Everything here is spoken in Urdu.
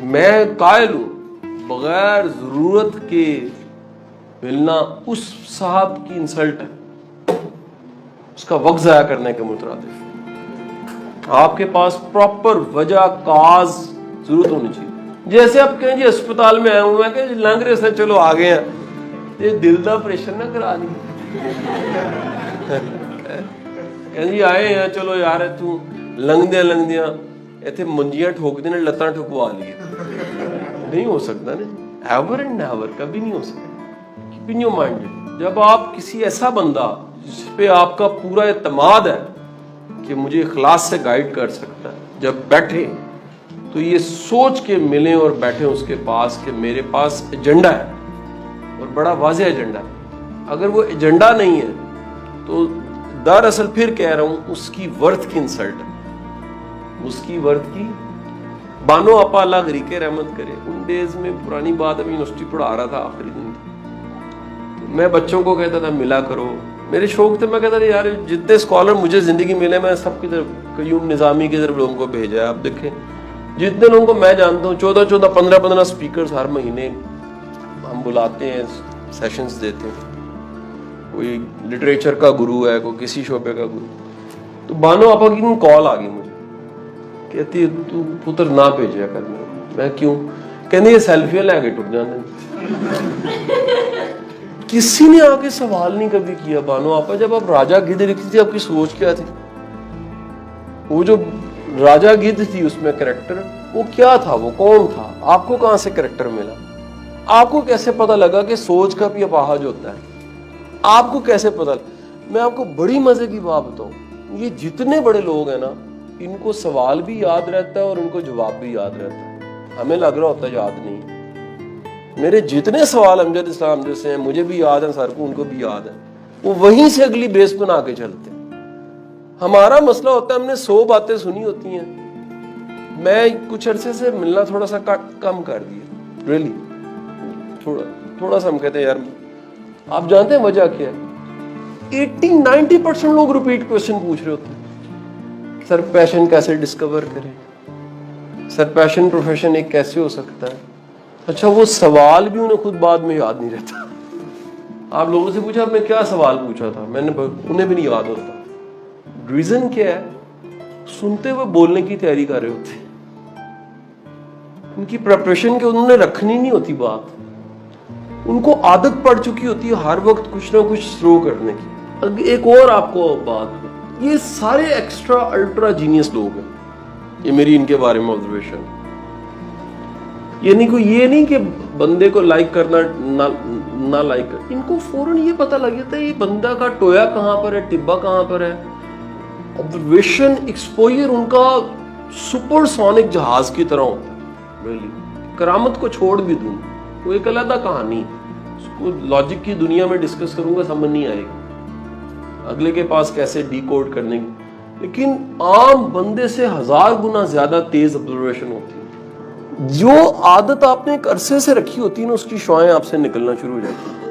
میں قائل ہوں بغیر ضرورت کے ملنا اس صاحب کی انسلٹ ہے، اس کا وقت ضائع کرنے کے مترادف۔ آپ کے پاس پراپر وجہ کاز ضرورت ہونی چاہیے۔ جیسے آپ کہیں جی اسپتال میں آئے ہوں، میں کہ لنگ رہے سے چلو آ گئے ہیں، یہ دل دا آپریشن نہ کرا لی، کہ جی آئے ہیں چلو یار تو لنگ دیاں ایتھے منجیاں ٹھوک دینے لتاں ٹھکوا لیے، نہیں ہو سکتا نا، ایور اینڈ نیور، کبھی نہیں ہو سکتا۔ کیپنگ یور مائنڈ، جب آپ کسی ایسا بندہ جس پہ آپ کا پورا اعتماد ہے کہ مجھے اخلاص سے گائیڈ کر سکتا ہے، جب بیٹھے تو یہ سوچ کے ملیں اور بیٹھیں اس کے پاس کہ میرے پاس ایجنڈا ہے اور بڑا واضح ایجنڈا ہے۔ اگر وہ ایجنڈا نہیں ہے تو دراصل پھر کہہ رہا ہوں اس کی ورتھ کی انسلٹ ہے، اس کی ورتھ کی۔ بانو آپا اللہ غریق رحمت کرے، ان ڈیز میں پرانی بات ہے، میں یونیورسٹی پڑھا رہا تھا، آخری دن تھا، میں بچوں کو کہتا تھا ملا کرو، میرے شوق تھے، میں کہتا تھا یار جتنے اسکالر مجھے زندگی ملے میں سب کی طرف قیوم نظامی کی طرف لوگوں کو بھیجا ہے۔ آپ دیکھیں جتنے لوگوں کو میں جانتا ہوں 14 15 اسپیکرز ہر مہینے ہم بلاتے ہیں، سیشنز دیتے ہیں، کوئی لٹریچر کا گرو ہے، کوئی کسی شعبے کا گرو۔ تو بانو آپا کی کال آ گئی مجھے، کہتی تو پتر نہ بھیجیا کر، میں کیوں؟ کہنے یہ سیلفیاں لے کے ٹر جانے۔ کسی نے آ کے سوال نہیں کبھی کیا بانو آپا جب آپ راجا گدھ لکھتی تھی آپ کی سوچ کیا تھی؟ وہ جو راجا گدھ تھی اس میں کریکٹر وہ کیا تھا، وہ کون تھا؟ آپ کو کہاں سے کریکٹر ملا؟ آپ کو کیسے پتا لگا کہ سوچ کا بھی اپاہج ہوتا ہے؟ آپ کو کیسے پتا؟ میں آپ کو بڑی مزے کی بات بتاؤں، یہ جتنے بڑے لوگ ہیں نا ان کو سوال بھی یاد رہتا ہے اور ان کو جواب بھی یاد رہتا ہے، ہمیں لگ رہا ہوتا ہے یاد نہیں۔ میرے جتنے سوال امجد اسلام جیسے ہیں مجھے بھی یاد ہیں، سر کو ان کو بھی یاد ہے، وہ وہیں سے اگلی بیس بنا کے چلتے ہیں۔ ہمارا مسئلہ ہوتا ہے ہم نے 100 باتیں سنی ہوتی ہیں، میں کچھ عرصے سے ملنا تھوڑا سا کم کر دیا، ریلی تھوڑا سا ہم کہتے ہیں یار آپ جانتے ہیں وجہ کیا ہے؟ 80-90% لوگ ریپیٹ کوسچن پوچھ رہے ہوتے ہیں، سر پیشن کیسے ڈسکور کریں، سر پیشن پروفیشن ایک کیسے ہو سکتا ہے؟ اچھا وہ سوال بھی انہیں خود بعد میں یاد نہیں رہتا۔ آپ لوگوں سے پوچھا میں کیا سوال پوچھا تھا، میں نے انہیں بھی نہیں یاد ہوتا۔ ریزن کیا ہے؟ سنتے ہوئے بولنے کی تیاری کر رہے ہوتے، ان کی پریپریشن کے انہوں نے رکھنی نہیں ہوتی بات، ان کو عادت پڑ چکی ہوتی ہے ہر وقت کچھ نہ کچھ تھرو کرنے کی۔ ایک اور آپ کو بات، یہ سارے ایکسٹرا الٹرا جینیس لوگ ہیں، یہ میری ان کے بارے میں آبزرویشن۔ یعنی کوئی یہ نہیں کہ بندے کو لائک کرنا نہ لائک کرنا، ان کو فوراً یہ پتہ لگ جاتا ہے یہ بندہ کا ٹویا کہاں پر ہے، ٹبا کہاں پر ہے۔ آبزرویشن ایکسپوئر ان کا سپر سونک جہاز کی طرح ہوتا ہے۔ ریلی کرامت کو چھوڑ بھی دوں، وہ ایک علیحدہ کہانی، اس کو لاجک کی دنیا میں ڈسکس کروں گا سمجھ نہیں آئے گی، اگلے کے پاس کیسے ڈی کوڈ کرنے کی۔ لیکن عام بندے سے 1000 گنا زیادہ تیز آبزرویشن ہوتی ہے۔ جو عادت آپ نے ایک عرصے سے رکھی ہوتی ہے نا اس کی شعائیں آپ سے نکلنا شروع ہو جاتی ہیں۔